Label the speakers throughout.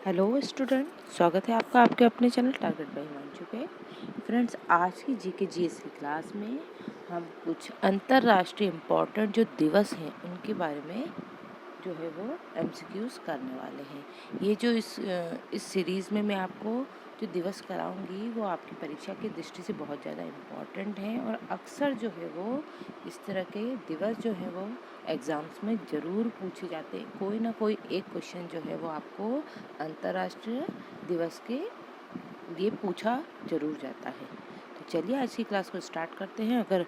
Speaker 1: Hello student, स्वागत है आपका आपके अपने चैनल टारगेट बाय हिमांशु पे। फ्रेंड्स, आज की जीके जीएस की क्लास में हम कुछ अंतर्राष्ट्रीय इम्पोर्टेंट जो दिवस हैं उनके बारे में जो है वो एमसीक्यूज करने वाले हैं। ये जो इस सीरीज़ में मैं आपको जो दिवस कराऊंगी वो आपकी परीक्षा की दृष्टि से बहुत ज़्यादा इम्पॉर्टेंट हैं और अक्सर जो है वो इस तरह के दिवस जो है वो एग्ज़ाम्स में ज़रूर पूछे जाते हैं। कोई ना कोई एक क्वेश्चन जो है वो आपको अंतर्राष्ट्रीय दिवस के लिए पूछा ज़रूर जाता है। तो चलिए आज की क्लास को स्टार्ट करते हैं। अगर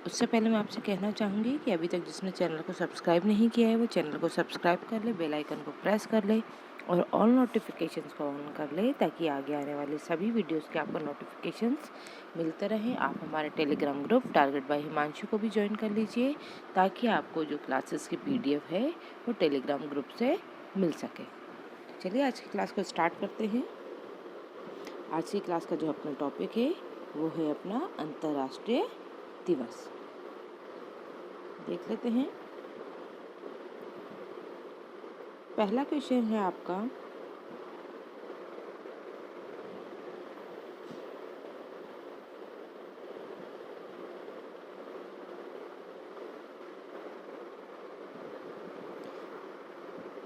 Speaker 1: उससे पहले मैं आपसे कहना चाहूँगी कि अभी तक जिसने चैनल को सब्सक्राइब नहीं किया है वो चैनल को सब्सक्राइब कर ले, बेल आइकन को प्रेस कर ले और ऑल नोटिफिकेशंस को ऑन कर ले ताकि आगे आने वाले सभी वीडियोस के आपको नोटिफिकेशंस मिलते रहें। आप हमारे Telegram group Target by Himanshu को भी ज्वाइन कर लीजिए ताकि आपको जो क्लासेस की PDF है वो टेलीग्राम ग्रुप से मिल सके। चलिए आज की क्लास को स्टार्ट करते हैं। आज की क्लास का जो अपना टॉपिक है वो है अपना अंतर्राष्ट्रीय दिवस। देख लेते हैं। पहला क्वेश्चन है आपका,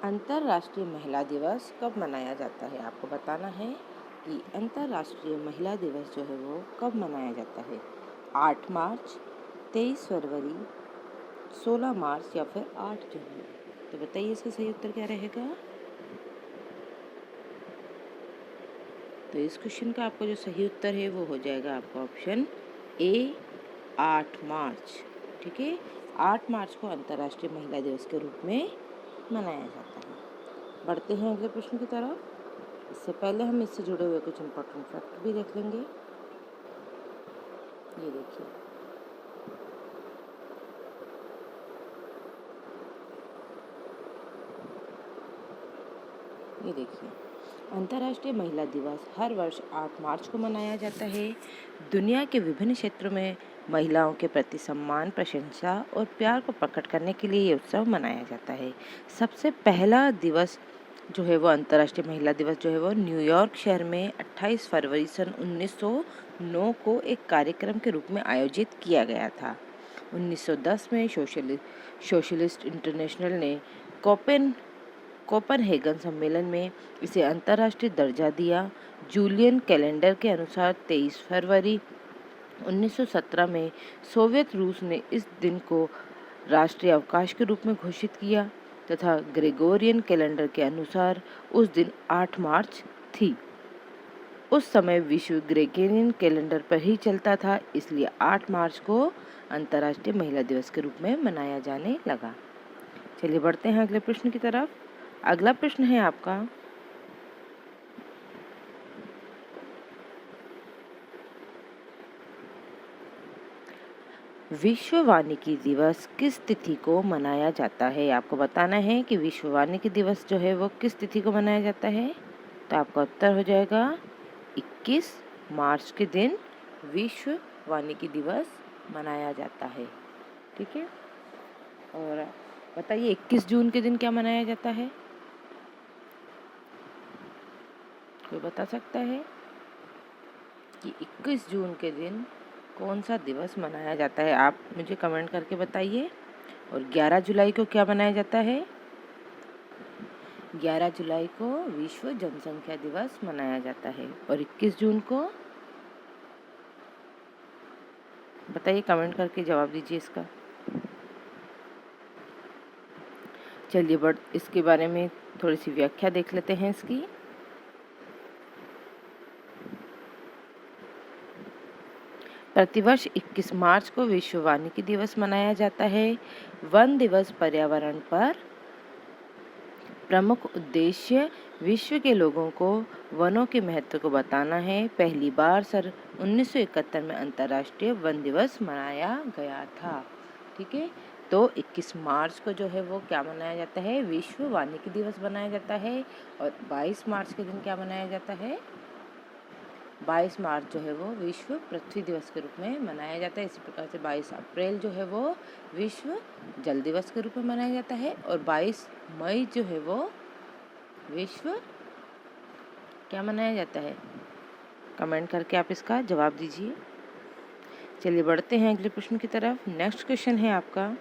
Speaker 1: अंतर्राष्ट्रीय महिला दिवस कब मनाया जाता है। आपको बताना है कि अंतर्राष्ट्रीय महिला दिवस जो है वो कब मनाया जाता है। 8 मार्च, 23 फरवरी, 16 मार्च या फिर 8 जनवरी। तो बताइए इसका सही उत्तर क्या रहेगा। तो इस क्वेश्चन का आपका जो सही उत्तर है वो हो जाएगा आपका ऑप्शन ए, 8 मार्च। ठीक है, 8 मार्च को अंतर्राष्ट्रीय महिला दिवस के रूप में मनाया जाता है। बढ़ते हैं अगले प्रश्न की तरफ। इससे पहले हम इससे जुड़े हुए कुछ इम्पोर्टेंट फैक्ट भी देख लेंगे। ये देखिए, अंतर्राष्ट्रीय महिला दिवस हर वर्ष 8 मार्च को मनाया जाता है। दुनिया के विभिन्न क्षेत्रों में महिलाओं के प्रति सम्मान, प्रशंसा और प्यार को प्रकट करने के लिए ये उत्सव मनाया जाता है। सबसे पहला दिवस जो है वो अंतर्राष्ट्रीय महिला दिवस जो है वो न्यूयॉर्क शहर में 28 फरवरी सन 1909 को एक कार्यक्रम के रूप में आयोजित किया गया था। 1910 में सोशलिस्ट इंटरनेशनल ने कोपेनहेगन सम्मेलन में इसे अंतर्राष्ट्रीय दर्जा दिया। जूलियन कैलेंडर के अनुसार 23 फरवरी 1917 में सोवियत रूस ने इस दिन को राष्ट्रीय अवकाश के रूप में घोषित किया तथा ग्रेगोरियन कैलेंडर के अनुसार उस दिन 8 मार्च थी। उस समय विश्व ग्रेगोरियन कैलेंडर पर ही चलता था, इसलिए 8 मार्च को अंतर्राष्ट्रीय महिला दिवस के रूप में मनाया जाने लगा। चलिए बढ़ते हैं अगले प्रश्न की तरफ। अगला प्रश्न है आपका, विश्व वानिकी दिवस किस तिथि को मनाया जाता है। आपको बताना है कि विश्व वानिकी दिवस जो है वो किस तिथि को मनाया जाता है। तो आपका उत्तर हो जाएगा 21 मार्च के दिन विश्व वानिकी दिवस मनाया जाता है। ठीक है, और बताइए 21 जून के दिन क्या मनाया जाता है। कोई बता सकता है कि 21 जून के दिन कौन सा दिवस मनाया जाता है। आप मुझे कमेंट करके बताइए। और 11 जुलाई को क्या मनाया जाता है। 11 जुलाई को विश्व जनसंख्या दिवस मनाया जाता है। और 21 जून को बताइए, कमेंट करके जवाब दीजिए इसका। चलिए इसके बारे में थोड़ी सी व्याख्या देख लेते हैं इसकी। प्रतिवर्ष 21 मार्च को विश्व वानिकी दिवस मनाया जाता है। वन दिवस पर्यावरण पर प्रमुख उद्देश्य विश्व के लोगों को वनों के महत्व को बताना है। पहली बार सन 1971 में अंतर्राष्ट्रीय वन दिवस मनाया गया था। ठीक है, तो 21 मार्च को जो है वो क्या मनाया जाता है, विश्व वानिकी दिवस मनाया जाता है। और 22 मार्च के दिन क्या मनाया जाता है, 22 मार्च जो है वो विश्व पृथ्वी दिवस के रूप में मनाया जाता है। इसी प्रकार से 22 अप्रैल जो है वो विश्व जल दिवस के रूप में मनाया जाता है। और 22 मई जो है वो विश्व क्या मनाया जाता है? कमेंट करके आप इसका जवाब दीजिए। चलिए बढ़ते हैं अगले प्रश्न की तरफ। नेक्स्ट क्वेश्चन है आपका,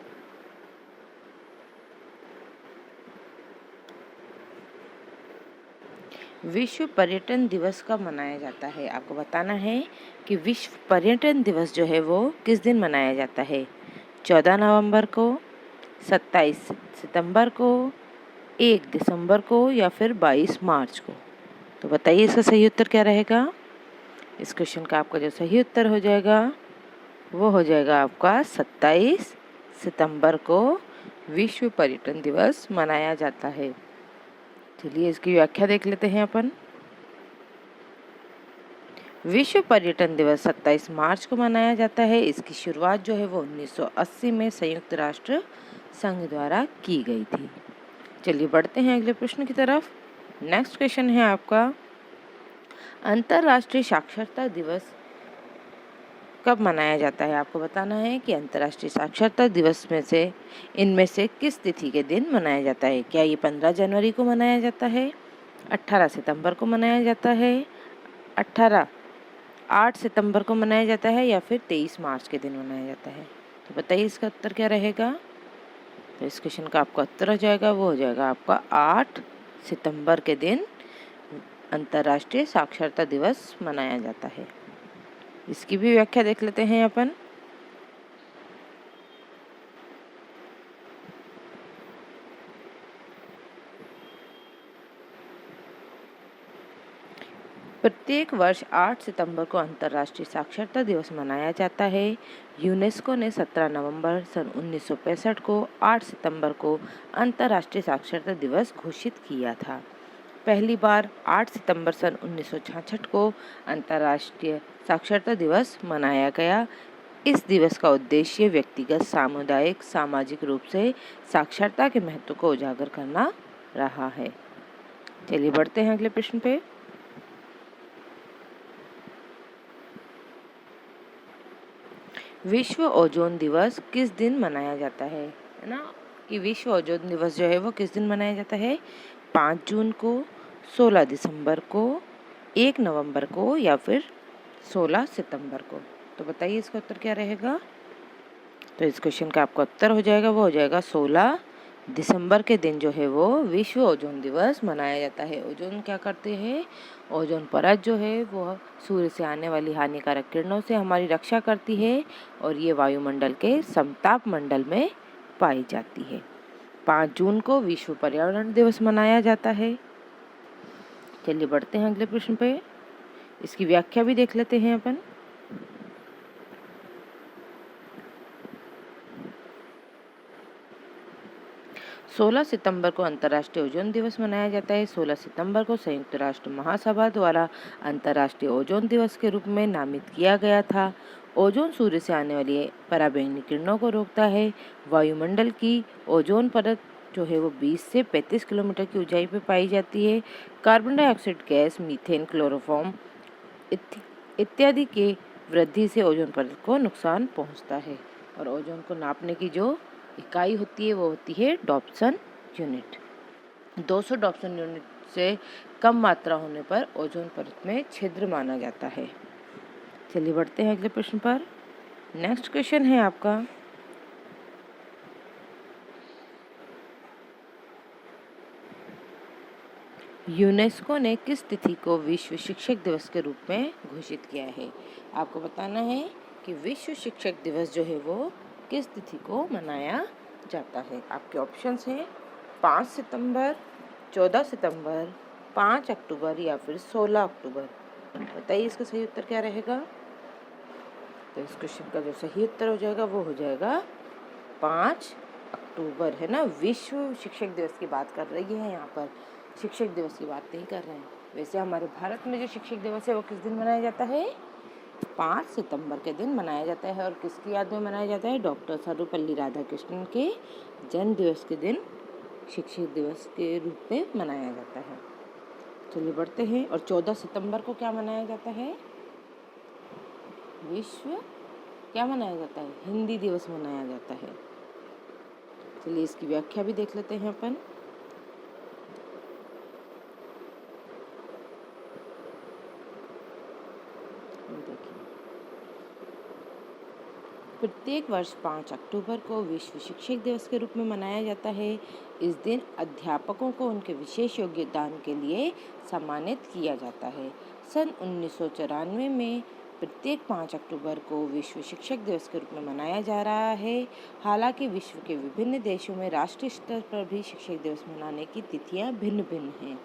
Speaker 1: विश्व पर्यटन दिवस कब मनाया जाता है? आपको बताना है कि विश्व पर्यटन दिवस जो है वो किस दिन मनाया जाता है। 14 नवंबर को, 27 सितंबर को, 1 दिसंबर को या फिर 22 मार्च को। तो बताइए इसका सही उत्तर क्या रहेगा। इस क्वेश्चन का आपका जो सही उत्तर हो जाएगा वो हो जाएगा आपका 27 सितंबर को विश्व पर्यटन दिवस मनाया जाता है। चलिए इसकी व्याख्या देख लेते हैं अपन। विश्व पर्यटन दिवस 27 मार्च को मनाया जाता है। इसकी शुरुआत जो है वो 1980 में संयुक्त राष्ट्र संघ द्वारा की गई थी। चलिए बढ़ते हैं अगले प्रश्न की तरफ। नेक्स्ट क्वेश्चन है आपका, अंतर्राष्ट्रीय साक्षरता दिवस कब मनाया जाता है? आपको बताना है कि अंतर्राष्ट्रीय साक्षरता दिवस में से इनमें से किस तिथि के दिन मनाया जाता है। क्या ये 15 जनवरी को मनाया जाता है, 18 सितंबर को मनाया जाता है, 8 सितंबर को मनाया जाता है या फिर 23 मार्च के दिन मनाया जाता है। तो बताइए इसका उत्तर क्या रहेगा। तो इस क्वेश्चन का आपका उत्तर हो जाएगा वो हो जाएगा आपका 8 सितंबर के दिन अंतर्राष्ट्रीय साक्षरता दिवस मनाया जाता है। इसकी भी व्याख्या देख लेते हैं अपन। प्रत्येक वर्ष 8 सितंबर को अंतर्राष्ट्रीय साक्षरता दिवस मनाया जाता है। यूनेस्को ने 17 नवंबर सन 1965 को 8 सितंबर को अंतर्राष्ट्रीय साक्षरता दिवस घोषित किया था। पहली बार 8 सितंबर सन 1966 को अंतर्राष्ट्रीय साक्षरता दिवस मनाया गया। इस दिवस का उद्देश्य व्यक्तिगत, सामुदायिक, सामाजिक रूप से साक्षरता के महत्व को उजागर करना रहा है। चलिए बढ़ते हैं अगले प्रश्न पे। विश्व ओजोन दिवस किस दिन मनाया जाता है ना, कि विश्व ओजोन दिवस जो है वो किस दिन मनाया जाता है। 5 जून को, 16 दिसंबर को, 1 नवंबर को या फिर 16 सितंबर को। तो बताइए इसका उत्तर क्या रहेगा। तो इस क्वेश्चन का आपका उत्तर हो जाएगा वो हो जाएगा 16 दिसंबर के दिन जो है वो विश्व ओजोन दिवस मनाया जाता है। ओजोन क्या करते हैं, ओजोन परत जो है वो सूर्य से आने वाली हानिकारक किरणों से हमारी रक्षा करती है और ये वायुमंडल के समताप मंडल में पाई जाती है। 5 जून को विश्व पर्यावरण दिवस मनाया जाता है। चलिए बढ़ते हैं अगले प्रश्न पे। इसकी व्याख्या भी देख लेते हैं अपन। 16 सितंबर को अंतर्राष्ट्रीय ओजोन दिवस मनाया जाता है। 16 सितंबर को संयुक्त राष्ट्र महासभा द्वारा अंतर्राष्ट्रीय ओजोन दिवस के रूप में नामित किया गया था। ओजोन सूर्य से आने वाली पराबैंगनी किरणों को रोकता है। वायुमंडल की ओजोन परत जो है वो 20 से 35 किलोमीटर की ऊंचाई पर पाई जाती है। Carbon dioxide gas, methane, chloroform इत्यादि के वृद्धि से ओजोन परत को नुकसान पहुंचता है। और ओजोन को नापने की जो इकाई होती है वो होती है डॉप्सन यूनिट। 200 डॉप्सन यूनिट से कम मात्रा होने पर ओजोन परत में छिद्र माना जाता है। चलिए बढ़ते हैं अगले प्रश्न पर। नेक्स्ट क्वेश्चन है आपका, यूनेस्को ने किस तिथि को विश्व शिक्षक दिवस के रूप में घोषित किया है। आपको बताना है कि विश्व शिक्षक दिवस जो है वो किस तिथि को मनाया जाता है। आपके ऑप्शंस हैं 5 सितंबर, 14 सितंबर, 5 अक्टूबर या फिर 16 अक्टूबर। बताइए इसका सही उत्तर क्या रहेगा। तो इस क्वेश्चन का जो सही उत्तर हो जाएगा वो हो जाएगा 5 अक्टूबर है ना। विश्व शिक्षक दिवस की बात कर रही है यहाँ पर, शिक्षक दिवस की बात नहीं कर रहे हैं। वैसे हमारे भारत में जो शिक्षक दिवस है वो किस दिन मनाया जाता है, 5 सितंबर के दिन मनाया जाता है। और किसकी याद में मनाया जाता है, डॉक्टर सर्वपल्ली राधाकृष्णन के जन्म दिवस के दिन शिक्षक दिवस के रूप में मनाया जाता है। चलिए बढ़ते हैं। और 14 सितंबर को क्या मनाया जाता है, विश्व क्या मनाया जाता है, हिंदी दिवस मनाया जाता है। चलिए इसकी व्याख्या भी देख लेते हैं अपन। प्रत्येक वर्ष 5 अक्टूबर को विश्व शिक्षक दिवस के रूप में मनाया जाता है। इस दिन अध्यापकों को उनके विशेष योगदान के लिए सम्मानित किया जाता है। सन 1994 में प्रत्येक 5 अक्टूबर को विश्व शिक्षक दिवस के रूप में मनाया जा रहा है। हालांकि विश्व के विभिन्न देशों में राष्ट्रीय स्तर पर भी शिक्षक दिवस मनाने की तिथियां भिन्न-भिन्न हैं।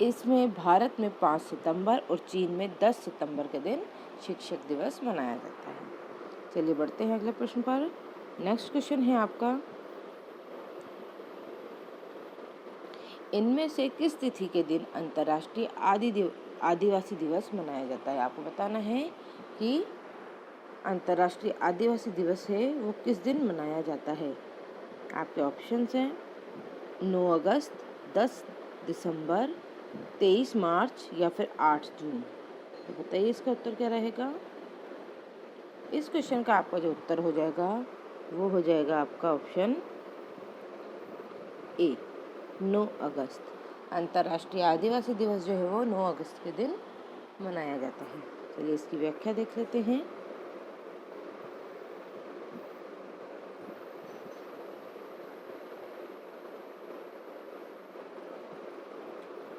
Speaker 1: इसमें भारत में 5 सितंबर और चीन में 10 सितंबर के दिन शिक्षक दिवस मनाया जाता है। चलिए बढ़ते हैं अगले प्रश्न पर। नेक्स्ट क्वेश्चन है आपका, इनमें से किस तिथि के दिन अंतर्राष्ट्रीय आदिवासी दिवस मनाया जाता है? आपको बताना है कि अंतर्राष्ट्रीय आदिवासी दिवस है वो किस दिन मनाया जाता है। आपके ऑप्शंस हैं 9 अगस्त, 10 दिसंबर, 23 मार्च या फिर 8 जून। तो बताइए इसका उत्तर क्या रहेगा। इस क्वेश्चन का आपका जो उत्तर हो जाएगा वो हो जाएगा आपका ऑप्शन ए, 9 अगस्त। अंतर्राष्ट्रीय आदिवासी दिवस जो है वो 9 अगस्त के दिन मनाया जाता है। चलिए इसकी व्याख्या देख लेते हैं।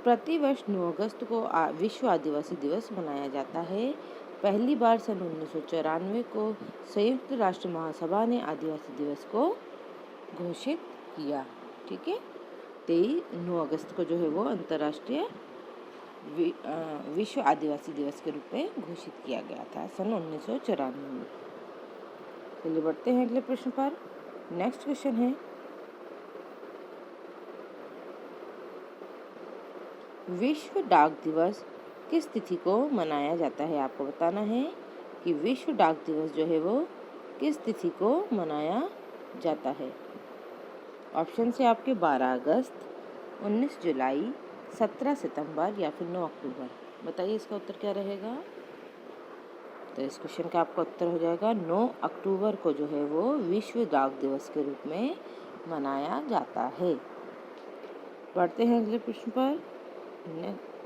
Speaker 1: प्रतिवर्ष 9 अगस्त को विश्व आदिवासी दिवस मनाया जाता है। पहली बार सन 1994 को संयुक्त राष्ट्र महासभा ने आदिवासी दिवस को घोषित किया। ठीक है, 9 अगस्त को जो है वो अंतर्राष्ट्रीय विश्व आदिवासी दिवस के रूप में घोषित किया गया था सन 1994 में। चलिए बढ़ते हैं अगले प्रश्न पर। नेक्स्ट क्वेश्चन है, विश्व डाक दिवस किस तिथि को मनाया जाता है? आपको बताना है कि विश्व डाक दिवस जो है वो किस तिथि को मनाया जाता है। ऑप्शन से आपके 12 अगस्त, 19 जुलाई, 17 सितंबर या फिर 9 अक्टूबर। बताइए इसका उत्तर क्या रहेगा। तो इस क्वेश्चन का आपका उत्तर हो जाएगा 9 अक्टूबर को जो है वो विश्व डाक दिवस के रूप में मनाया जाता है। बढ़ते हैं अगले प्रश्न पर।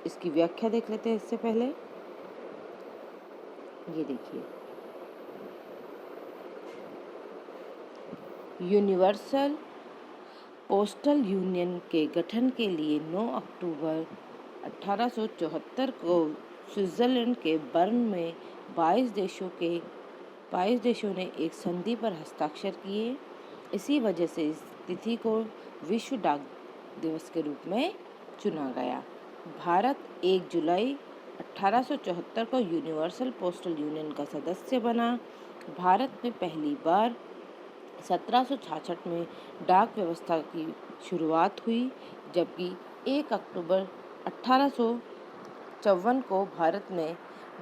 Speaker 1: इसकी व्याख्या देख लेते हैं इससे पहले। ये देखिए, यूनिवर्सल पोस्टल यूनियन के गठन के लिए 9 अक्टूबर 1874 को स्विट्जरलैंड के बर्न में 22 देशों ने एक संधि पर हस्ताक्षर किए। इसी वजह से इस तिथि को विश्व डाक दिवस के रूप में चुना गया। भारत 1 जुलाई 1874 को यूनिवर्सल पोस्टल यूनियन का सदस्य बना। भारत में पहली बार 1766 में डाक व्यवस्था की शुरुआत हुई, जबकि 1 अक्टूबर 1854 को भारत में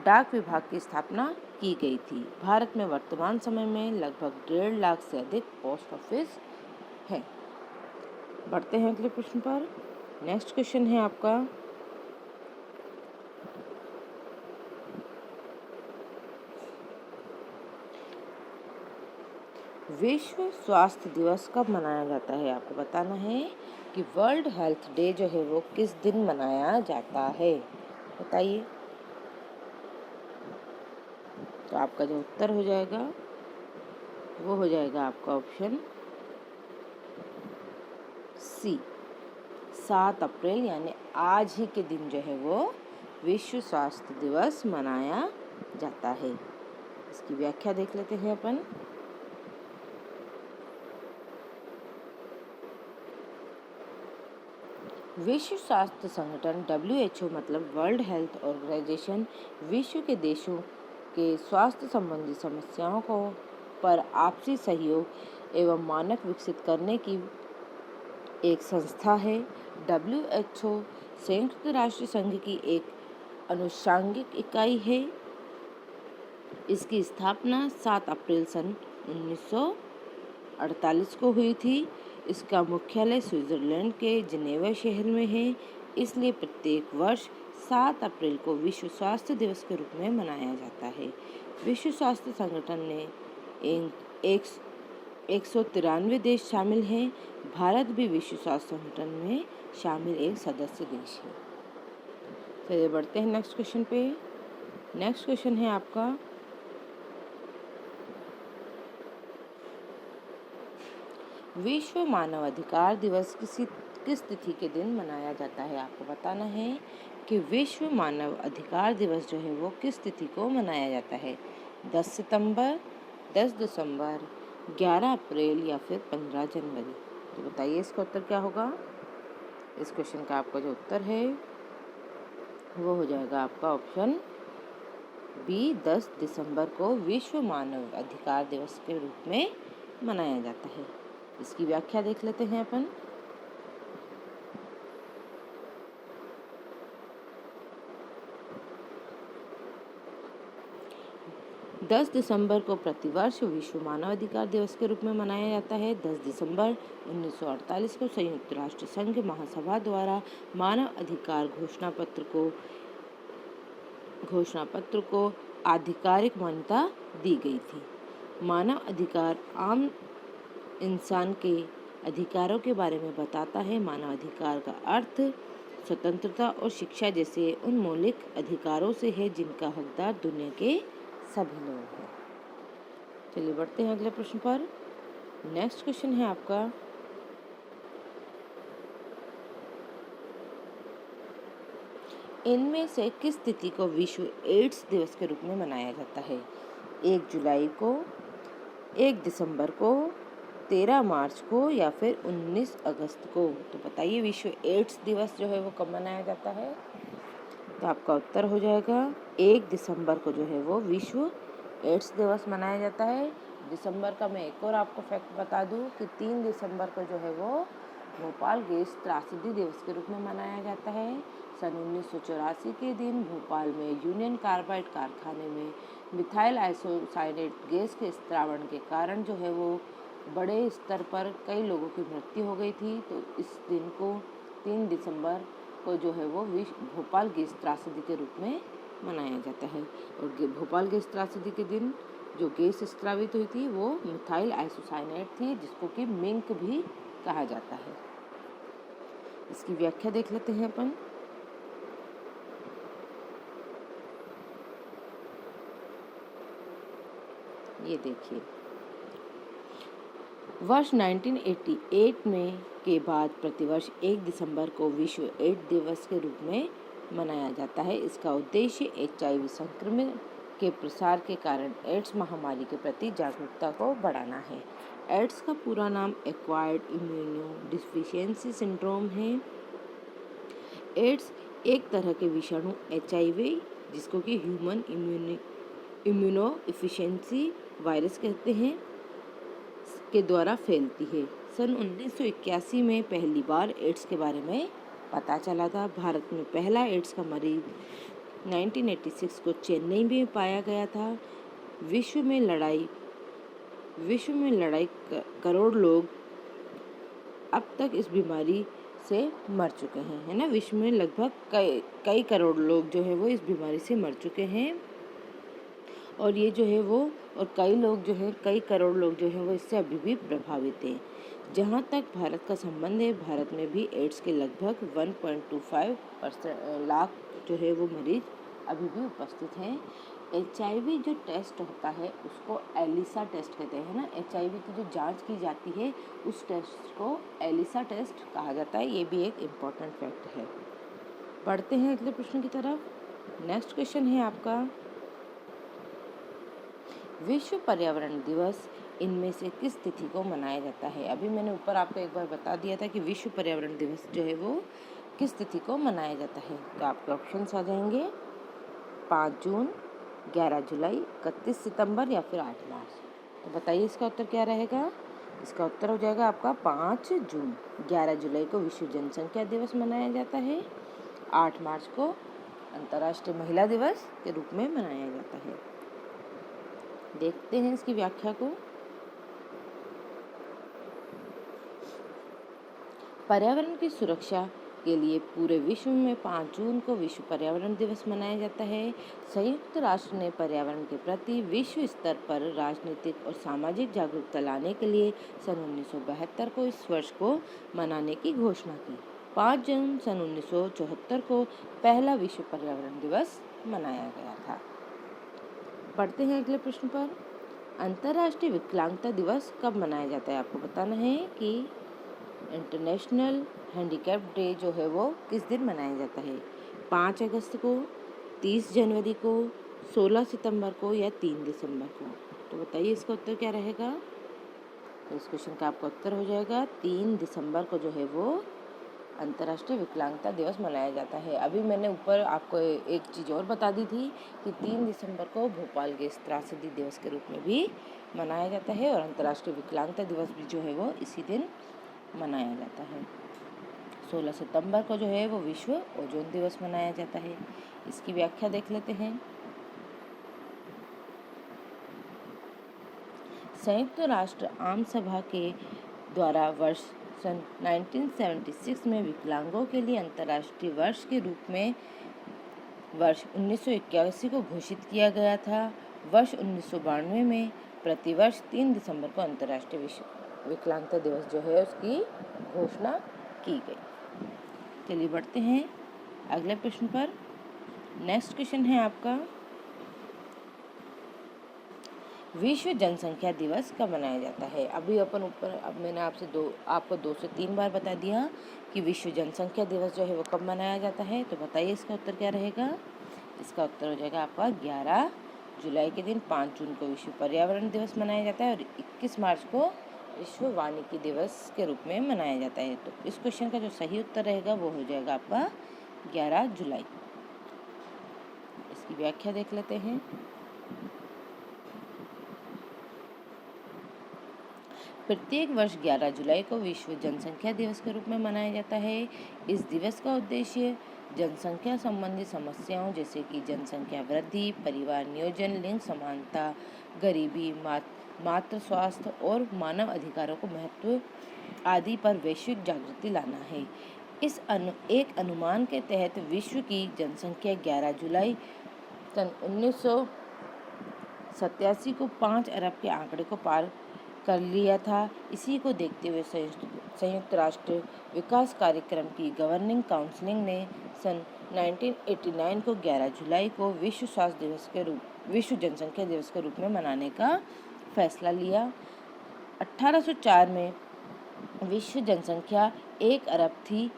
Speaker 1: डाक विभाग की स्थापना की गई थी। भारत में वर्तमान समय में लगभग 1.5 लाख से अधिक पोस्ट ऑफिस हैं। बढ़ते हैं अगले प्रश्न पर। नेक्स्ट क्वेश्चन है आपका, विश्व स्वास्थ्य दिवस कब मनाया जाता है? आपको बताना है कि वर्ल्ड हेल्थ डे जो है वो किस दिन मनाया जाता है। बताइए। तो आपका जो उत्तर हो जाएगा वो हो जाएगा आपका ऑप्शन सी, 7 अप्रैल, यानी आज ही के दिन जो है वो विश्व स्वास्थ्य दिवस मनाया जाता है। इसकी व्याख्या देख लेते हैं अपन। विश्व स्वास्थ्य संगठन WHO मतलब वर्ल्ड हेल्थ ऑर्गेनाइजेशन विश्व के देशों के स्वास्थ्य संबंधी समस्याओं को पर आपसी सहयोग एवं मानक विकसित करने की एक संस्था है। WHO संयुक्त राष्ट्र संघ की एक अनुषंगिक इकाई है। इसकी स्थापना 7 अप्रैल सन 1948 को हुई थी। इसका मुख्यालय स्विट्जरलैंड के जिनेवा शहर में है। इसलिए प्रत्येक वर्ष 7 अप्रैल को विश्व स्वास्थ्य दिवस के रूप में मनाया जाता है। विश्व स्वास्थ्य संगठन में 193 देश शामिल हैं। भारत भी विश्व स्वास्थ्य संगठन में शामिल एक सदस्य देश है। चलिए बढ़ते हैं नेक्स्ट क्वेश्चन पे। नेक्स्ट क्वेश्चन है आपका, विश्व मानव अधिकार दिवस किस तिथि के दिन मनाया जाता है? आपको बताना है कि विश्व मानव अधिकार दिवस जो है वो किस तिथि को मनाया जाता है। 10 सितंबर, 10 दिसंबर, 11 अप्रैल या फिर 15 जनवरी। तो बताइए इसका उत्तर क्या होगा। इस क्वेश्चन का आपका जो उत्तर है वो हो जाएगा आपका ऑप्शन बी, 10 दिसंबर को विश्व मानव अधिकार दिवस के रूप में मनाया जाता है। इसकी व्याख्या देख लेते हैं अपन। 10 दिसंबर को प्रतिवर्ष विश्व मानवाधिकार दिवस के रूप में मनाया जाता है। 10 दिसंबर 1948 को संयुक्त राष्ट्र संघ महासभा द्वारा मानव अधिकार घोषणा पत्र को आधिकारिक मान्यता दी गई थी। मानव अधिकार आम इंसान के अधिकारों के बारे में बताता है। मानव अधिकार का अर्थ स्वतंत्रता और शिक्षा जैसे उन मौलिक अधिकारों से है जिनका हकदार दुनिया के सभी लोग हैं। चलिए बढ़ते हैं अगले प्रश्न पर। नेक्स्ट क्वेश्चन है आपका, इनमें से किस तिथि को विश्व एड्स दिवस के रूप में मनाया जाता है? 1 जुलाई को, 1 दिसंबर को, 13 मार्च को या फिर 19 अगस्त को। तो बताइए विश्व एड्स दिवस जो है वो कब मनाया जाता है? तो आपका उत्तर हो जाएगा 1 दिसंबर को जो है वो विश्व एड्स दिवस मनाया जाता है। दिसंबर का मैं एक और आपको फैक्ट बता दूं कि 3 दिसंबर को जो है वो भोपाल गैस त्रासदी दिवस के रूप में मनाया जाता है। सन 1984 के दिन भोपाल में यूनियन कार्बाइड कारखाने में मिथाइल आइसोसाइनेट गैस के स्त्रावण के कारण जो है वो बड़े स्तर पर कई लोगों की मृत्यु हो गई थी। तो इस दिन को 3 दिसंबर को जो है वो भोपाल गैस त्रासदी के रूप में मनाया जाता है। और भोपाल गैस त्रासदी के दिन जो गैस स्त्रावित हुई थी वो मिथाइल आइसोसाइनेट थी, जिसको कि मिंक भी कहा जाता है। इसकी व्याख्या देख लेते हैं अपन। ये देखिए, वर्ष 1988 में के बाद प्रतिवर्ष 1 दिसंबर को विश्व एड्स दिवस के रूप में मनाया जाता है। इसका उद्देश्य HIV संक्रमण के प्रसार के कारण एड्स महामारी के प्रति जागरूकता को बढ़ाना है। एड्स का पूरा नाम एक्वायर्ड इम्यूनो डिफिशियंसी सिंड्रोम है। एड्स एक तरह के विषाणु HIV, जिसको कि ह्यूमन इम्यूनो डिफिशियंसी वायरस कहते हैं, के द्वारा फैलती है। सन 1981 में पहली बार एड्स के बारे में पता चला था। भारत में पहला एड्स का मरीज 1986 को चेन्नई में पाया गया था। विश्व में लड़ाई करोड़ लोग अब तक इस बीमारी से मर चुके हैं, है ना। विश्व में लगभग कई करोड़ लोग जो है वो इस बीमारी से मर चुके हैं। और ये जो है वो और कई करोड़ लोग जो हैं वो इससे अभी भी प्रभावित हैं। जहाँ तक भारत का संबंध है, भारत में भी एड्स के लगभग 1.25 लाख जो है वो मरीज अभी भी उपस्थित हैं। HIV जो टेस्ट होता है उसको एलिसा टेस्ट कहते हैं ना। HIV की जो जांच की जाती है उस टेस्ट को एलिसा टेस्ट कहा जाता है। ये भी एक इम्पॉर्टेंट फैक्ट है। बढ़ते हैं अगले प्रश्न की तरफ। नेक्स्ट क्वेश्चन है आपका, विश्व पर्यावरण दिवस इनमें से किस तिथि को मनाया जाता है? अभी मैंने ऊपर आपको एक बार बता दिया था कि विश्व पर्यावरण दिवस जो है वो किस तिथि को मनाया जाता है। तो आपके ऑप्शंस आ जाएंगे 5 जून, 11 जुलाई, 31 सितंबर या फिर 8 मार्च। तो बताइए इसका उत्तर क्या रहेगा। इसका उत्तर हो जाएगा आपका 5 जून। 11 जुलाई को विश्व जनसंख्या दिवस मनाया जाता है। 8 मार्च को अंतर्राष्ट्रीय महिला दिवस के रूप में मनाया जाता है। देखते हैं इसकी व्याख्या को। पर्यावरण की सुरक्षा के लिए पूरे विश्व में 5 जून को विश्व पर्यावरण दिवस मनाया जाता है। संयुक्त राष्ट्र ने पर्यावरण के प्रति विश्व स्तर पर राजनीतिक और सामाजिक जागरूकता लाने के लिए सन 1972 को इस वर्ष को मनाने की घोषणा की। 5 जून सन 1974 को पहला विश्व पर्यावरण दिवस मनाया गया था। बढ़ते हैं अगले प्रश्न पर। अंतर्राष्ट्रीय विकलांगता दिवस कब मनाया जाता है? आपको बताना है कि इंटरनेशनल हैंडीकैप डे जो है वो किस दिन मनाया जाता है? 5 अगस्त को, 30 जनवरी को, 16 सितंबर को या 3 दिसंबर को? तो बताइए इसका उत्तर क्या रहेगा? तो इस क्वेश्चन का आपका उत्तर हो जाएगा 3 दिसंबर को जो है वो अंतर्राष्ट्रीय विकलांगता दिवस मनाया जाता है। अभी मैंने ऊपर आपको एक चीज़ और बता दी थी कि 3 दिसंबर को भोपाल गैस त्रासदी दिवस के रूप में भी मनाया जाता है और अंतर्राष्ट्रीय विकलांगता दिवस भी जो है वो इसी दिन मनाया जाता है। 16 सितंबर को जो है वो विश्व ओजोन दिवस मनाया जाता है। इसकी व्याख्या देख लेते हैं। संयुक्त राष्ट्र आम सभा के द्वारा वर्ष सन 1976 में विकलांगों के लिए अंतर्राष्ट्रीय वर्ष के रूप में वर्ष 1981 को घोषित किया गया था। वर्ष 1992 में प्रतिवर्ष 3 दिसंबर को अंतर्राष्ट्रीय विकलांगता दिवस जो है उसकी घोषणा की गई। चलिए बढ़ते हैं अगले प्रश्न पर। नेक्स्ट क्वेश्चन है आपका, विश्व जनसंख्या दिवस कब मनाया जाता है? अभी अब मैंने आपको 2 से 3 बार बता दिया कि विश्व जनसंख्या दिवस जो है वो कब मनाया जाता है। तो बताइए इसका उत्तर क्या रहेगा? इसका उत्तर हो जाएगा आपका 11 जुलाई के दिन। 5 जून को विश्व पर्यावरण दिवस मनाया जाता है और 21 मार्च को विश्व वानिकी दिवस के रूप में मनाया जाता है। तो इस क्वेश्चन का जो सही उत्तर रहेगा वो हो जाएगा आपका 11 जुलाई। इसकी व्याख्या देख लेते हैं। प्रत्येक वर्ष 11 जुलाई को विश्व जनसंख्या दिवस के रूप में मनाया जाता है। इस दिवस का उद्देश्य जनसंख्या संबंधी समस्याओं जैसे कि जनसंख्या वृद्धि, परिवार नियोजन, लिंग समानता, गरीबी, मातृ स्वास्थ्य और मानव अधिकारों को महत्व आदि पर वैश्विक जागृति लाना है। एक अनुमान के तहत विश्व की जनसंख्या 11 जुलाई सन 1987 को 5 अरब के आंकड़े को पार कर लिया था। इसी को देखते हुए संयुक्त राष्ट्र विकास कार्यक्रम की गवर्निंग काउंसिल ने सन 1989 को 11 जुलाई को विश्व जनसंख्या दिवस के रूप में मनाने का फैसला लिया। 1804 में विश्व जनसंख्या 1 अरब थी।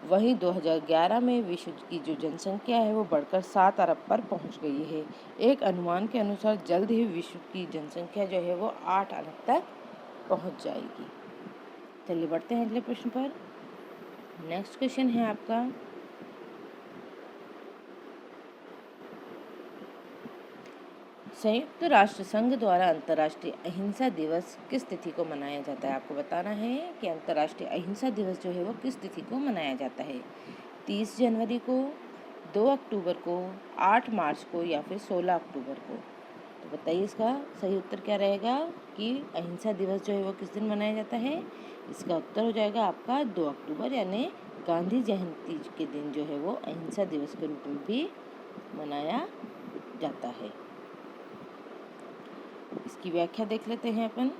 Speaker 1: वहीं 2011 में विश्व की जो जनसंख्या है वो बढ़कर 7 अरब पर पहुंच गई है। एक अनुमान के अनुसार जल्द ही विश्व की जनसंख्या जो है वो 8 अरब तक पहुंच जाएगी। चलिए बढ़ते हैं अगले प्रश्न पर। नेक्स्ट क्वेश्चन है आपका, संयुक्त राष्ट्र संघ द्वारा अंतर्राष्ट्रीय अहिंसा दिवस किस तिथि को मनाया जाता है? आपको बताना है कि अंतर्राष्ट्रीय अहिंसा दिवस जो है वो किस तिथि को मनाया जाता है? 30 जनवरी को, 2 अक्टूबर को, 8 मार्च को या फिर 16 अक्टूबर को? तो बताइए इसका सही उत्तर क्या रहेगा कि अहिंसा दिवस जो है वो किस दिन मनाया जाता है? इसका उत्तर हो जाएगा आपका 2 अक्टूबर यानी गांधी जयंती के दिन जो है वो अहिंसा दिवस के रूप में भी मनाया जाता है। इसकी व्याख्या देख लेते हैं अपन।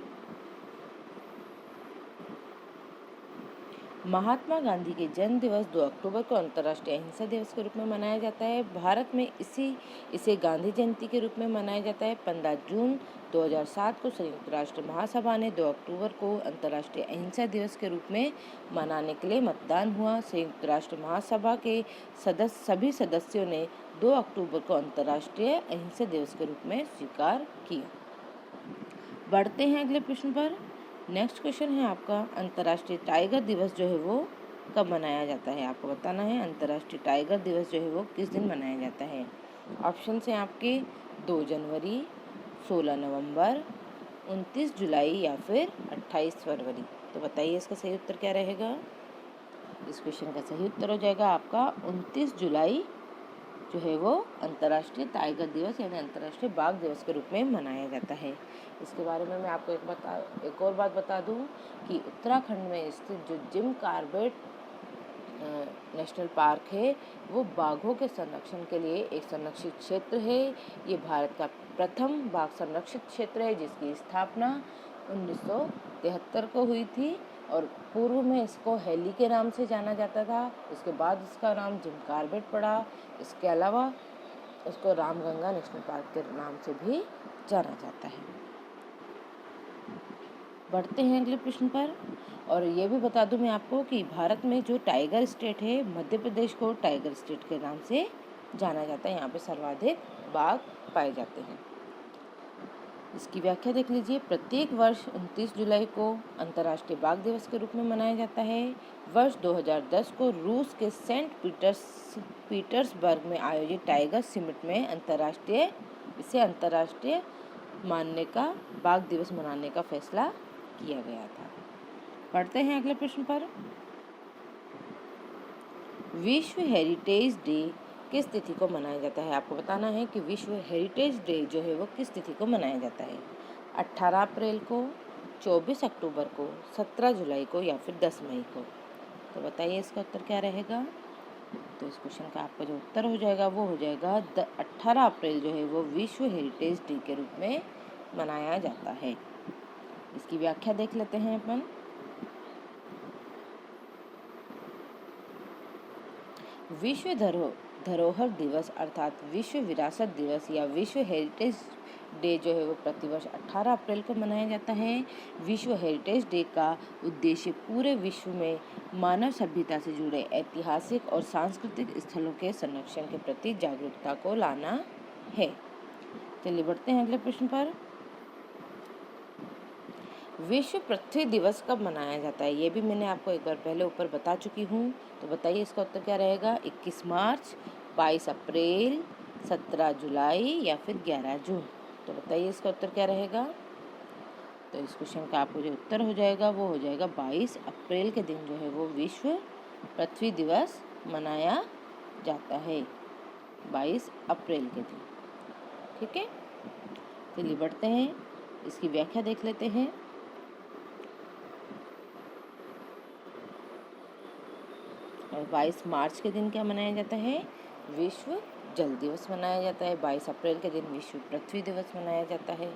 Speaker 1: महात्मा गांधी के जन्म दिवस 2 अक्टूबर को अंतर्राष्ट्रीय अहिंसा दिवस के रूप में मनाया जाता है। भारत में इसे गांधी जयंती के रूप में मनाया जाता है। 15 जून 2007 को संयुक्त राष्ट्र महासभा ने 2 अक्टूबर को अंतर्राष्ट्रीय अहिंसा दिवस के रूप में मनाने के लिए मतदान हुआ। संयुक्त राष्ट्र महासभा के सभी सदस्यों ने 2 अक्टूबर को अंतर्राष्ट्रीय अहिंसा दिवस के रूप में स्वीकार किया। बढ़ते हैं अगले प्रश्न पर। नेक्स्ट क्वेश्चन है आपका, अंतर्राष्ट्रीय टाइगर दिवस जो है वो कब मनाया जाता है? आपको बताना है अंतर्राष्ट्रीय टाइगर दिवस जो है वो किस दिन मनाया जाता है? ऑप्शन हैं आपके 2 जनवरी, 16 नवंबर, 29 जुलाई या फिर 28 फरवरी। तो बताइए इसका सही उत्तर क्या रहेगा? इस क्वेश्चन का सही उत्तर हो जाएगा आपका 29 जुलाई जो है वो अंतर्राष्ट्रीय टाइगर दिवस यानी अंतर्राष्ट्रीय बाघ दिवस के रूप में मनाया जाता है। इसके बारे में मैं आपको एक और बात बता दूं कि उत्तराखंड में स्थित जो जिम कॉर्बेट नेशनल पार्क है वो बाघों के संरक्षण के लिए एक संरक्षित क्षेत्र है। ये भारत का प्रथम बाघ संरक्षित क्षेत्र है जिसकी स्थापना 1973 को हुई थी और पूर्व में इसको हेली के नाम से जाना जाता था। इसके बाद इसका नाम जिम कॉर्बेट पड़ा। इसके अलावा इसको रामगंगा नेशनल पार्क के नाम से भी जाना जाता है। बढ़ते हैं अगले प्रश्न पर। और ये भी बता दूं मैं आपको कि भारत में जो टाइगर स्टेट है, मध्य प्रदेश को टाइगर स्टेट के नाम से जाना जाता है। यहाँ पे सर्वाधिक बाघ पाए जाते हैं। इसकी व्याख्या देख लीजिए। प्रत्येक वर्ष 29 जुलाई को अंतर्राष्ट्रीय बाघ दिवस के रूप में मनाया जाता है। वर्ष 2010 को रूस के सेंट पीटर्सबर्ग में आयोजित टाइगर समिट में इसे अंतर्राष्ट्रीय मानने का बाघ दिवस मनाने का फैसला किया गया था। पढ़ते हैं अगले प्रश्न पर। विश्व हेरिटेज डे किस तिथि को मनाया जाता है? आपको बताना है कि विश्व हेरिटेज डे जो है वो किस तिथि को मनाया जाता है। 18 अप्रैल को, 24 अक्टूबर को, 17 जुलाई को या फिर 10 मई को। तो बताइए इसका उत्तर क्या रहेगा। तो इस क्वेश्चन का आपका जो उत्तर हो जाएगा वो हो जाएगा 18 अप्रैल जो है वो विश्व हेरिटेज डे के रूप में मनाया जाता है। इसकी व्याख्या देख लेते हैं अपन। विश्व धरोहर दिवस अर्थात विश्व विरासत दिवस या विश्व हेरिटेज डे जो है वो प्रतिवर्ष 18 अप्रैल को मनाया जाता है। विश्व हेरिटेज डे का उद्देश्य पूरे विश्व में मानव सभ्यता से जुड़े ऐतिहासिक और सांस्कृतिक स्थलों के संरक्षण के प्रति जागरूकता को लाना है। चलिए बढ़ते हैं अगले प्रश्न पर। विश्व पृथ्वी दिवस कब मनाया जाता है? ये भी मैंने आपको एक बार पहले ऊपर बता चुकी हूँ। तो बताइए इसका उत्तर क्या रहेगा। 21 मार्च, 22 अप्रैल, 17 जुलाई या फिर 11 जून। तो बताइए इसका उत्तर क्या रहेगा। तो इस क्वेश्चन का आपको जो उत्तर हो जाएगा वो हो जाएगा 22 अप्रैल के दिन जो है वो विश्व पृथ्वी दिवस मनाया जाता है। 22 अप्रैल के दिन। ठीक है, चलिए बढ़ते हैं। इसकी व्याख्या देख लेते हैं। और 22 मार्च के दिन क्या मनाया जाता है? विश्व जल दिवस मनाया जाता है। 22 अप्रैल के दिन विश्व पृथ्वी दिवस मनाया जाता है।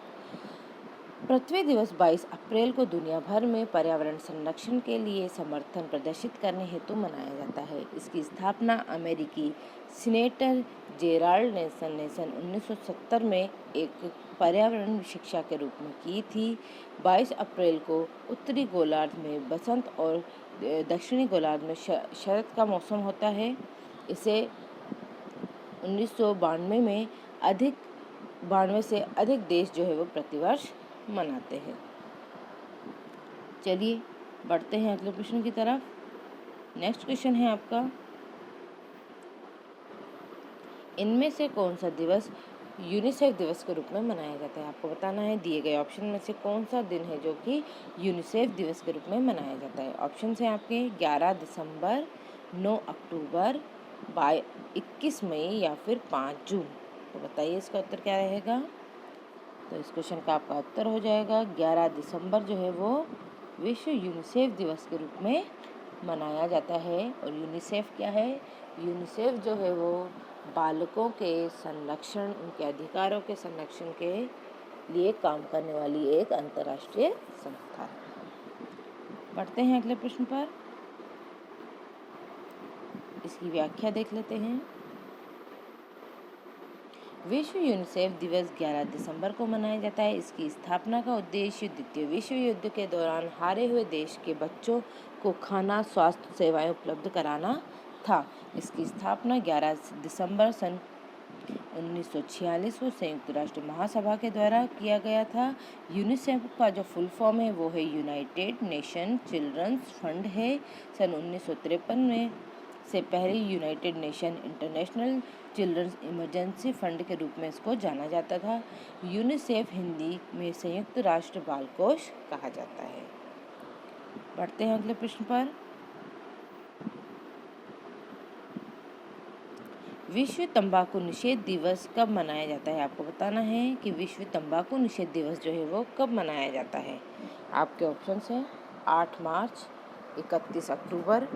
Speaker 1: पृथ्वी दिवस 22 अप्रैल को दुनिया भर में पर्यावरण संरक्षण के लिए समर्थन प्रदर्शित करने हेतु मनाया जाता है। इसकी स्थापना अमेरिकी सीनेटर जेराल्ड नेल्सन ने सन 1970 में एक पर्यावरण शिक्षा के रूप में की थी। 22 अप्रैल को उत्तरी गोलार्ध में बसंत और दक्षिणी गोलार्ध में शरद का मौसम होता है। इसे 1992 में 92 से अधिक देश जो है वो प्रतिवर्ष मनाते हैं। चलिए बढ़ते हैं अगले प्रश्न की तरफ। नेक्स्ट क्वेश्चन है आपका, इनमें से कौन सा दिवस यूनिसेफ दिवस के रूप में मनाया जाता है? आपको बताना है दिए गए ऑप्शन में से कौन सा दिन है जो कि यूनिसेफ दिवस के रूप में मनाया जाता है। ऑप्शन है आपके 11 दिसंबर, 9 अक्टूबर, 21 मई या फिर 5 जून। तो बताइए इसका उत्तर क्या रहेगा। तो इस क्वेश्चन का आपका उत्तर हो जाएगा 11 दिसंबर जो है वो विश्व यूनिसेफ दिवस के रूप में मनाया जाता है। और यूनिसेफ क्या है? यूनिसेफ जो है वो बालकों के संरक्षण, उनके अधिकारों के संरक्षण के लिए काम करने वाली एक अंतर्राष्ट्रीय संस्था है। बढ़ते हैं अगले प्रश्न पर। इसकी व्याख्या देख लेते हैं। विश्व यूनिसेफ दिवस 11 दिसंबर को मनाया जाता है। इसकी स्थापना का उद्देश्य द्वितीय विश्व युद्ध के दौरान हारे हुए देश के बच्चों को खाना, स्वास्थ्य सेवाएं उपलब्ध कराना था। इसकी स्थापना 11 दिसंबर सन 1946 को संयुक्त राष्ट्र महासभा के द्वारा किया गया था। यूनिसेफ का जो फुल फॉर्म है वो है यूनाइटेड नेशन चिल्ड्रंस फंड है। सन 1953 में से पहले United Nation International Children's Emergency Fund के रूप में इसको जाना जाता था। यूनिसेफ हिंदी में संयुक्त राष्ट्र बाल कोष कहा जाता है। बढ़ते हैं अगले प्रश्न पर। विश्व तंबाकू निषेध दिवस कब मनाया जाता है? आपको बताना है कि विश्व तंबाकू निषेध दिवस जो है वो कब मनाया जाता है। आपके ऑप्शंस हैं 8 मार्च, 31 अक्टूबर,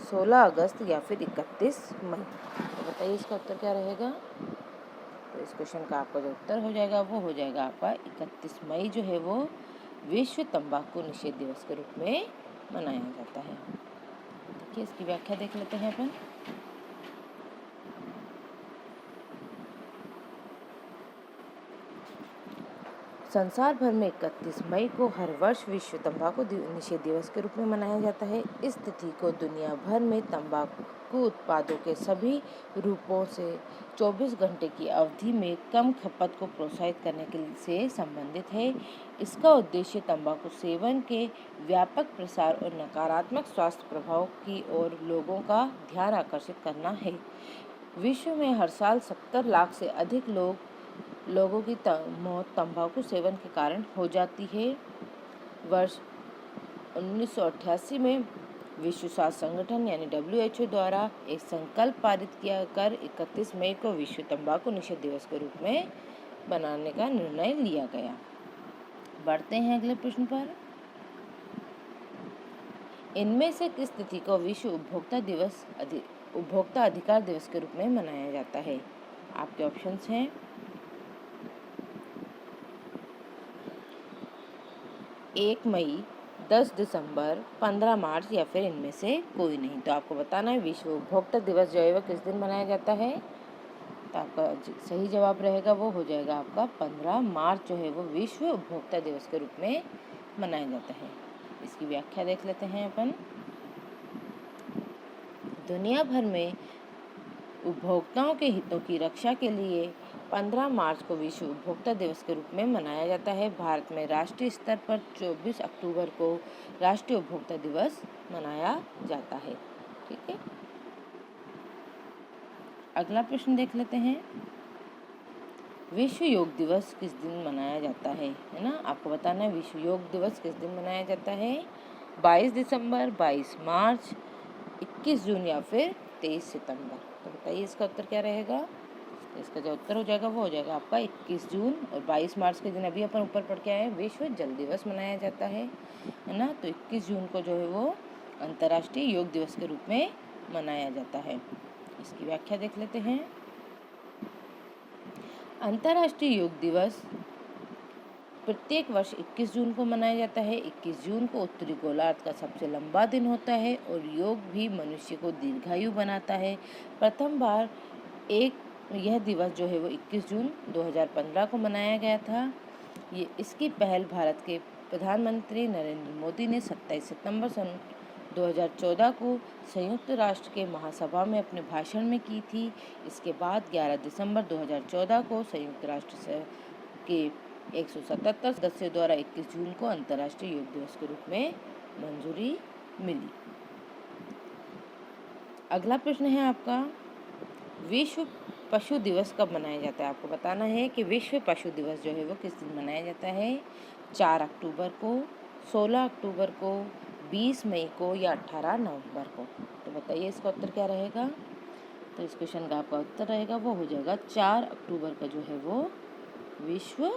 Speaker 1: 16 अगस्त या फिर 31 मई। तो बताइए इसका उत्तर क्या रहेगा। तो इस क्वेश्चन का आपका जो उत्तर हो जाएगा वो हो जाएगा आपका 31 मई जो है वो विश्व तंबाकू निषेध दिवस के रूप में मनाया जाता है। देखिए इसकी व्याख्या देख लेते हैं अपन। संसार भर में 31 मई को हर वर्ष विश्व तंबाकू निषेध दिवस के रूप में मनाया जाता है। इस तिथि को दुनिया भर में तंबाकू उत्पादों के सभी रूपों से 24 घंटे की अवधि में कम खपत को प्रोत्साहित करने के से संबंधित है। इसका उद्देश्य तंबाकू सेवन के व्यापक प्रसार और नकारात्मक स्वास्थ्य प्रभाव की ओर लोगों का ध्यान आकर्षित करना है। विश्व में हर साल 70 लाख से अधिक लोगों की मौत तंबाकू सेवन के कारण हो जाती है। वर्ष 1988 में विश्व स्वास्थ्य संगठन यानी WHO द्वारा एक संकल्प पारित किया कर 31 मई को विश्व तंबाकू निषेध दिवस के रूप में बनाने का निर्णय लिया गया। बढ़ते हैं अगले प्रश्न पर। इनमें से किस तिथि को विश्व उपभोक्ता अधिकार दिवस के रूप में मनाया जाता है? आपके ऑप्शंस हैं 1 मई, 10 दिसंबर, 15 मार्च या फिर इनमें से कोई नहीं। तो आपको बताना है विश्व उपभोक्ता दिवस जो है वो किस दिन मनाया जाता है। तो आपका सही जवाब रहेगा वो हो जाएगा आपका 15 मार्च जो है वो विश्व उपभोक्ता दिवस के रूप में मनाया जाता है। इसकी व्याख्या देख लेते हैं अपन। दुनिया भर में उपभोक्ताओं के हितों की रक्षा के लिए 15 मार्च को विश्व उपभोक्ता दिवस के रूप में मनाया जाता है। भारत में राष्ट्रीय स्तर पर 24 अक्टूबर को राष्ट्रीय उपभोक्ता दिवस मनाया जाता है। ठीक है, अगला प्रश्न देख लेते हैं। विश्व योग दिवस किस दिन मनाया जाता है ना? आपको बताना है विश्व योग दिवस किस दिन मनाया जाता है। 22 दिसंबर, 22 मार्च, 21 जून या फिर 23 सितंबर। तो बताइए इसका उत्तर क्या रहेगा। तो इसका जो उत्तर हो जाएगा वो हो जाएगा आपका 21 जून। और 22 मार्च के दिन अभी अपन ऊपर पढ़ के आए हैं विश्व जल दिवस मनाया जाता है ना। तो 21 जून को जो है वो अंतर्राष्ट्रीय योग दिवस के रूप में मनाया जाता है। इसकी व्याख्या देख लेते हैं। अंतर्राष्ट्रीय योग दिवस प्रत्येक वर्ष 21 जून को मनाया जाता है। 21 जून को उत्तरी गोलार्ध का सबसे लंबा दिन होता है और योग भी मनुष्य को दीर्घायु बनाता है। प्रथम बार यह दिवस जो है वो 21 जून 2015 को मनाया गया था। इसकी पहल भारत के प्रधानमंत्री नरेंद्र मोदी ने 27 सितंबर सन 2014 को संयुक्त राष्ट्र के महासभा में अपने भाषण में की थी। इसके बाद 11 दिसंबर 2014 को संयुक्त राष्ट्र के 177 सदस्यों द्वारा 21 जून को अंतर्राष्ट्रीय योग दिवस के रूप में मंजूरी मिली। अगला प्रश्न है आपका, विश्व पशु दिवस कब मनाया जाता है? आपको बताना है कि विश्व पशु दिवस जो है वो किस दिन मनाया जाता है। 4 अक्टूबर को, 16 अक्टूबर को, 20 मई को या 18 नवंबर को। तो बताइए इसका उत्तर क्या रहेगा। तो इस क्वेश्चन का आपका उत्तर रहेगा वो हो जाएगा 4 अक्टूबर का जो है वो विश्व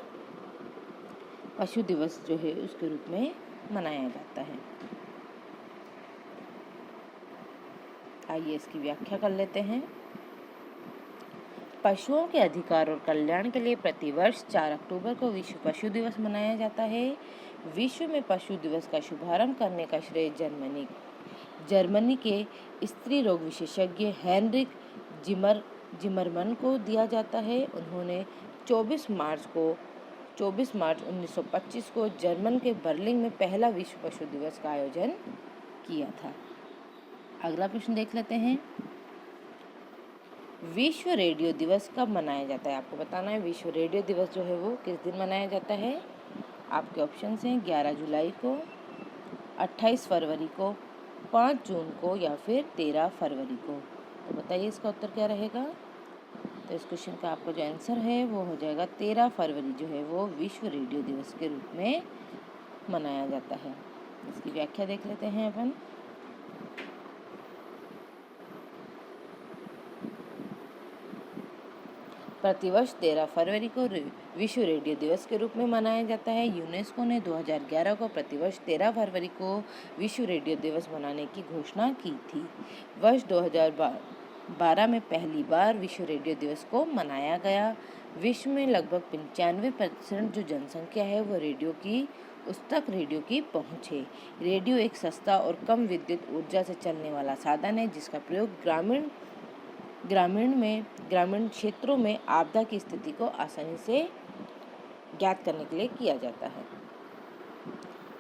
Speaker 1: पशु दिवस जो है उसके रूप में मनाया जाता है। आइए इसकी व्याख्या कर लेते हैं। पशुओं के अधिकार और कल्याण के लिए प्रतिवर्ष 4 अक्टूबर को विश्व पशु दिवस मनाया जाता है। विश्व में पशु दिवस का शुभारंभ करने का श्रेय जर्मनी के स्त्री रोग विशेषज्ञ हेनरिक जिमरमन को दिया जाता है। उन्होंने 24 मार्च 1925 को जर्मन के बर्लिन में पहला विश्व पशु दिवस का आयोजन किया था। अगला प्रश्न देख लेते हैं। विश्व रेडियो दिवस कब मनाया जाता है? आपको बताना है विश्व रेडियो दिवस जो है वो किस दिन मनाया जाता है। आपके ऑप्शंस हैं 11 जुलाई को, 28 फरवरी को, 5 जून को या फिर 13 फरवरी को। तो बताइए इसका उत्तर क्या रहेगा। तो इस क्वेश्चन का आपका जो आंसर है वो हो जाएगा 13 फरवरी जो है वो विश्व रेडियो दिवस के रूप में मनाया जाता है। इसकी व्याख्या देख लेते हैं अपन। प्रतिवर्ष 13 फरवरी को विश्व रेडियो दिवस के रूप में मनाया जाता है। यूनेस्को ने 2011 को प्रतिवर्ष 13 फरवरी को विश्व रेडियो दिवस मनाने की घोषणा की थी। वर्ष 2012 में पहली बार विश्व रेडियो दिवस को मनाया गया। विश्व में लगभग 95% जो जनसंख्या है वो रेडियो की पहुँच है। रेडियो एक सस्ता और कम विद्युत ऊर्जा से चलने वाला साधन है जिसका प्रयोग ग्रामीण क्षेत्रों में आपदा की स्थिति को आसानी से ज्ञात करने के लिए किया जाता है।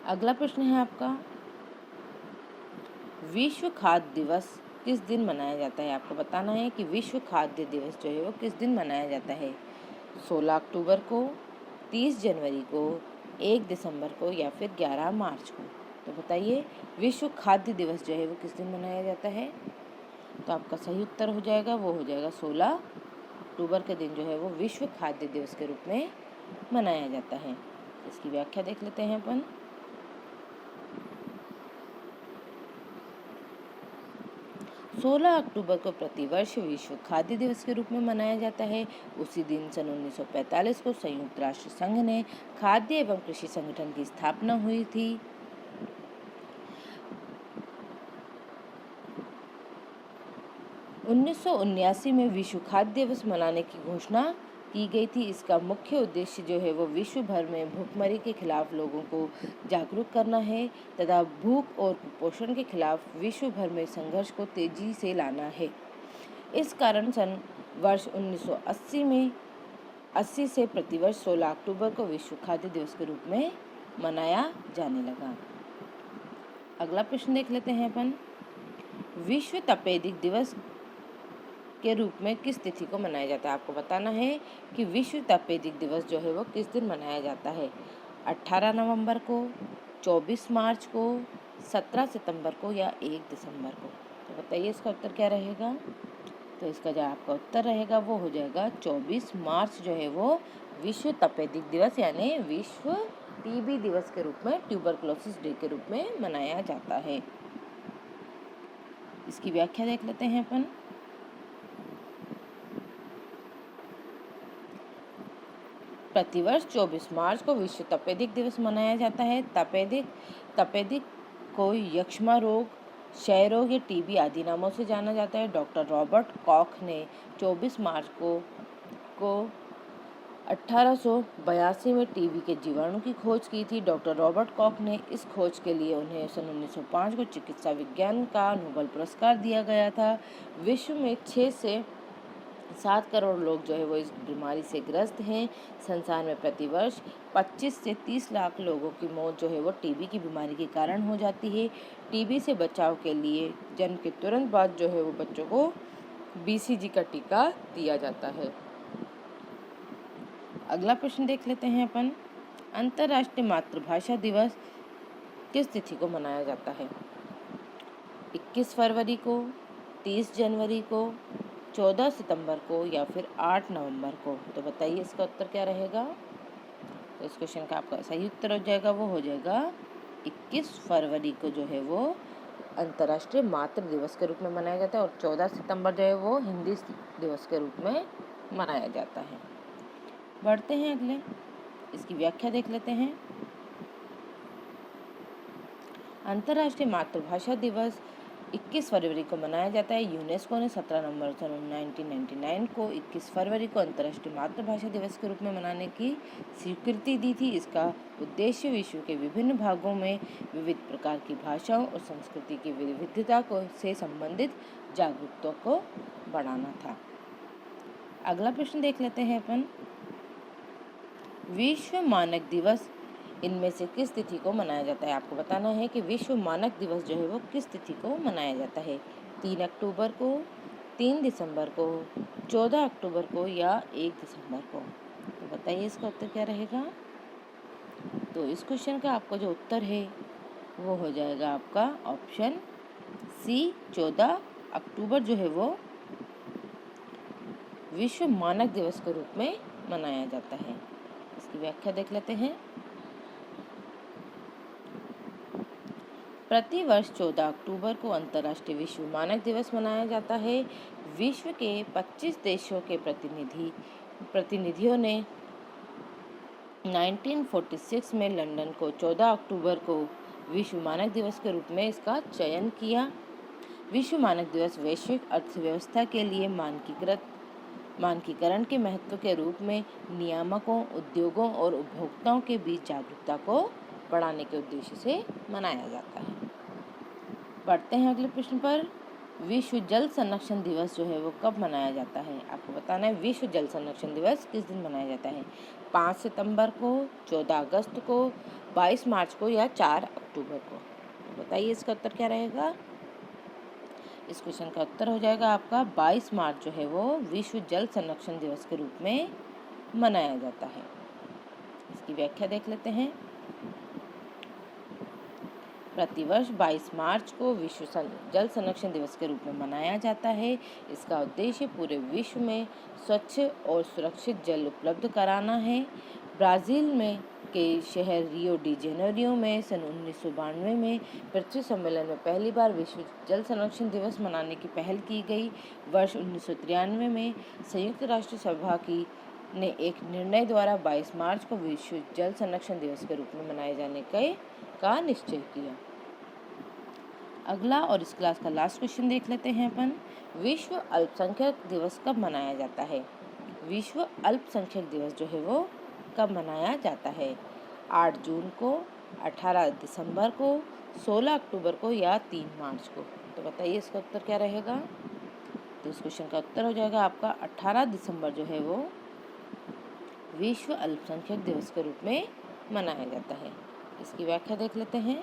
Speaker 1: अगला प्रश्न है आपका, विश्व खाद्य दिवस किस दिन मनाया जाता है? आपको बताना है कि विश्व खाद्य दिवस जो है वो किस दिन मनाया जाता है। 16 अक्टूबर को, 30 जनवरी को, 1 दिसंबर को या फिर 11 मार्च को। तो बताइए विश्व खाद्य दिवस जो है वो किस दिन मनाया जाता है? तो आपका सही उत्तर हो जाएगा, वो हो जाएगा 16 अक्टूबर के दिन जो है वो विश्व खाद्य दिवस के रूप में मनाया जाता है। इसकी व्याख्या देख लेते हैं अपन। 16 अक्टूबर को प्रतिवर्ष विश्व खाद्य दिवस के रूप में मनाया जाता है। उसी दिन सन 1945 को संयुक्त राष्ट्र संघ ने खाद्य एवं कृषि संगठन की स्थापना हुई थी। 1979 में विश्व खाद्य दिवस मनाने की घोषणा की गई थी। इसका मुख्य उद्देश्य जो है वो विश्व भर में भूखमरी के खिलाफ लोगों को जागरूक करना है तथा भूख और कुपोषण के खिलाफ विश्व भर में संघर्ष को तेजी से लाना है। इस कारण सन वर्ष 1980 से प्रतिवर्ष 16 अक्टूबर को विश्व खाद्य दिवस के रूप में मनाया जाने लगा। अगला प्रश्न देख लेते हैं अपन, विश्व तपेदिक दिवस के रूप में किस तिथि को मनाया जाता है? आपको बताना है कि विश्व तपेदिक दिवस जो है वो किस दिन मनाया जाता है। 18 नवंबर को, 24 मार्च को, 17 सितंबर को या 1 दिसंबर को। तो बताइए इसका उत्तर क्या रहेगा? तो इसका जो आपका उत्तर रहेगा वो हो जाएगा 24 मार्च जो है वो विश्व तपेदिक दिवस यानी विश्व टीबी दिवस के रूप में, ट्यूबरकुलोसिस डे के रूप में मनाया जाता है। इसकी व्याख्या देख लेते हैं अपन। प्रतिवर्ष 24 मार्च को विश्व तपेदिक दिवस मनाया जाता है। तपेदिक को यक्ष्मा रोग, क्षय रोग या टीबी आदि नामों से जाना जाता है। डॉक्टर रॉबर्ट कॉख ने 24 मार्च को 1882 में टीबी के जीवाणु की खोज की थी। डॉक्टर रॉबर्ट कॉख ने इस खोज के लिए उन्हें सन 1905 को चिकित्सा विज्ञान का नोबेल पुरस्कार दिया गया था। विश्व में 6 से 7 करोड़ लोग जो है वो इस बीमारी से ग्रस्त हैं। संसार में प्रतिवर्ष 25 से 30 लाख लोगों की मौत जो है वो टीबी की बीमारी के कारण हो जाती है। टीबी से बचाव के लिए जन्म के तुरंत बाद जो है वो बच्चों को बीसीजी का टीका दिया जाता है। अगला प्रश्न देख लेते हैं अपन, अंतर्राष्ट्रीय मातृभाषा दिवस किस तिथि को मनाया जाता है? 21 फरवरी को, 30 जनवरी को, 14 सितंबर को या फिर 8 नवंबर को। तो बताइए इसका उत्तर क्या रहेगा? तो इस क्वेश्चन का आपका सही उत्तर हो जाएगा, वो हो जाएगा 21 फरवरी को जो है वो अंतर्राष्ट्रीय मातृ दिवस के रूप में मनाया जाता है और 14 सितंबर जो है वो हिंदी दिवस के रूप में मनाया जाता है। बढ़ते हैं अगले, इसकी व्याख्या देख लेते हैं। अंतर्राष्ट्रीय मातृभाषा दिवस 21 फरवरी को मनाया जाता है। यूनेस्को ने 17 नवंबर सन 1999 को 21 फरवरी को अंतर्राष्ट्रीय मातृभाषा दिवस के रूप में मनाने की स्वीकृति दी थी। इसका उद्देश्य विश्व के विभिन्न भागों में विविध प्रकार की भाषाओं और संस्कृति की विविधता से संबंधित जागरूकता को बढ़ाना था। अगला प्रश्न देख लेते हैं अपन, विश्व मानक दिवस इनमें से किस तिथि को मनाया जाता है? आपको बताना है कि विश्व मानक दिवस जो है वो किस तिथि को मनाया जाता है। 3 अक्टूबर को, 3 दिसंबर को, 14 अक्टूबर को या 1 दिसंबर को। तो बताइए इसका उत्तर क्या रहेगा? तो इस क्वेश्चन का आपका जो उत्तर है वो हो जाएगा आपका ऑप्शन सी, 14 अक्टूबर जो है वो विश्व मानक दिवस के रूप में मनाया जाता है। इसकी व्याख्या देख लेते हैं। प्रतिवर्ष 14 अक्टूबर को अंतर्राष्ट्रीय विश्व मानक दिवस मनाया जाता है। विश्व के 25 देशों के प्रतिनिधियों ने 1946 में लंदन को 14 अक्टूबर को विश्व मानक दिवस के रूप में इसका चयन किया। विश्व मानक दिवस वैश्विक अर्थव्यवस्था के लिए मानकीकरण के महत्व के रूप में नियामकों, उद्योगों और उपभोक्ताओं के बीच जागरूकता को बढ़ाने के उद्देश्य से मनाया जाता है। बढ़ते हैं अगले प्रश्न पर, विश्व जल संरक्षण दिवस जो है वो कब मनाया जाता है? आपको बताना है विश्व जल संरक्षण दिवस किस दिन मनाया जाता है। 5 सितंबर को, 14 अगस्त को, 22 मार्च को या 4 अक्टूबर को। तो बताइए इसका उत्तर क्या रहेगा। इस क्वेश्चन का उत्तर हो जाएगा आपका 22 मार्च जो है वो विश्व जल संरक्षण दिवस के रूप में मनाया जाता है। इसकी व्याख्या देख लेते हैं। प्रतिवर्ष 22 मार्च को विश्व जल संरक्षण दिवस के रूप में मनाया जाता है। इसका उद्देश्य पूरे विश्व में स्वच्छ और सुरक्षित जल उपलब्ध कराना है। ब्राज़ील में के शहर रियो डी जेनेरियो में सन 1992 में पृथ्वी सम्मेलन में पहली बार विश्व जल संरक्षण दिवस मनाने की पहल की गई। वर्ष 1993 में संयुक्त राष्ट्र सभा ने एक निर्णय द्वारा 22 मार्च को विश्व जल संरक्षण दिवस के रूप में मनाए जाने का निश्चय किया। अगला और इस क्लास का लास्ट क्वेश्चन देख लेते हैं अपन। विश्व अल्पसंख्यक दिवस कब मनाया जाता है? विश्व अल्पसंख्यक दिवस जो है वो कब मनाया जाता है? 8 जून को, 18 दिसंबर को, 16 अक्टूबर को या 3 मार्च को। तो बताइए इसका उत्तर क्या रहेगा। तो इस क्वेश्चन का उत्तर हो जाएगा आपका 18 दिसंबर जो है वो विश्व अल्पसंख्यक दिवस के रूप में मनाया जाता है। इसकी व्याख्या देख लेते हैं।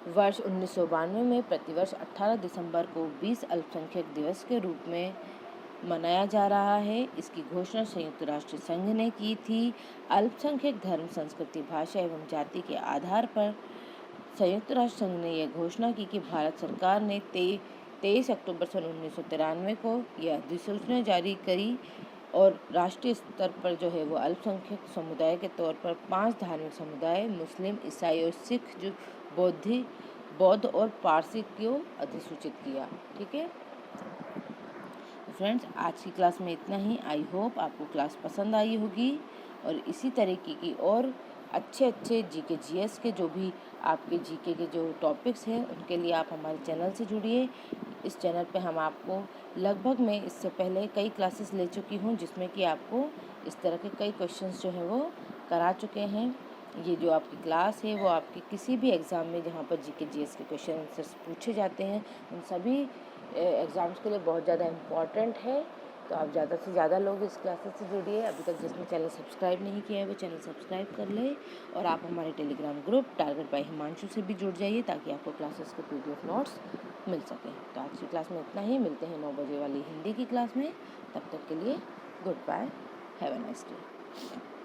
Speaker 1: वर्ष 1992 में प्रतिवर्ष 18 दिसंबर को 20 अल्पसंख्यक दिवस के रूप में मनाया जा रहा है। इसकी घोषणा संयुक्त राष्ट्र संघ ने की थी। अल्पसंख्यक धर्म, संस्कृति, भाषा एवं जाति के आधार पर संयुक्त राष्ट्र संघ ने यह घोषणा की कि भारत सरकार ने 23 अक्टूबर सन 1993 को यह अधिसूचना जारी करी और राष्ट्रीय स्तर पर जो है वो अल्पसंख्यक समुदाय के तौर पर 5 धार्मिक समुदाय मुस्लिम, ईसाई और सिख जो बौद्ध और पारसी को अधिसूचित किया। ठीक है फ्रेंड्स, आज की क्लास में इतना ही। आई होप आपको क्लास पसंद आई होगी और इसी तरीके की और अच्छे जीके जीएस के जो भी आपके जीके के जो टॉपिक्स हैं उनके लिए आप हमारे चैनल से जुड़िए। इस चैनल पे हम आपको लगभग मैं इससे पहले कई क्लासेस ले चुकी हूँ जिसमें कि आपको इस तरह के कई क्वेश्चंस जो हैं वो करा चुके हैं। ये जो आपकी क्लास है वो आपके किसी भी एग्ज़ाम में जहाँ पर जीके जीएस के क्वेश्चन आंसर्स पूछे जाते हैं उन सभी एग्ज़ाम्स के लिए बहुत ज़्यादा इम्पॉर्टेंट है। तो आप ज़्यादा से ज़्यादा लोग इस क्लासेस से जुड़िए। अभी तक जिसने चैनल सब्सक्राइब नहीं किया है वो चैनल सब्सक्राइब कर ले और आप हमारे Telegram group Target by Himanshu से भी जुड़ जाइए ताकि आपको क्लासेस के PDF नोट्स मिल सकें। तो आज की क्लास में इतना ही। मिलते हैं 9 बजे वाली हिंदी की क्लास में। तब तक के लिए good bye, have a nice day.